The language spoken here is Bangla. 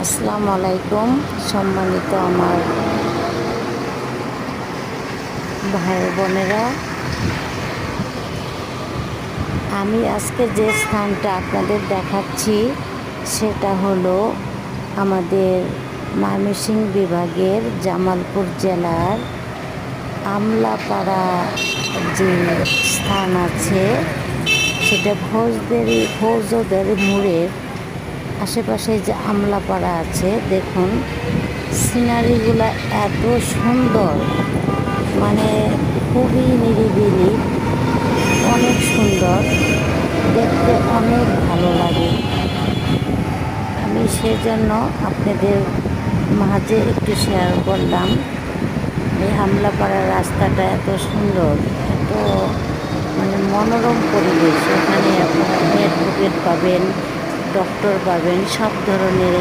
আসসালামু আলাইকুম সম্মানিত আমার ভাই বোনেরা, আমি আজকে যে স্থানটা আপনাদের দেখাচ্ছি সেটা হলো আমাদের ময়মনসিংহ বিভাগের জামালপুর জেলার আমলাপাড়া যে স্থান আছে সেটা ফৌজদারি মোড়ের আশেপাশে যে আমলাপাড়া আছে। দেখুন সিনারিগুলো এত সুন্দর, মানে খুবই নিরিবিলি, অনেক সুন্দর, দেখতে অনেক ভালো লাগে। আমি সেজন্য আপনাদের মাঝে একটু শেয়ার করলাম। এই আমলাপাড়ার রাস্তাটা এত সুন্দর, এত মানে মনোরম পরিবেশ। এখানে আপনারা অ্যাডভোকেট পাবেন, ডক্টর পাবেন, সব ধরনের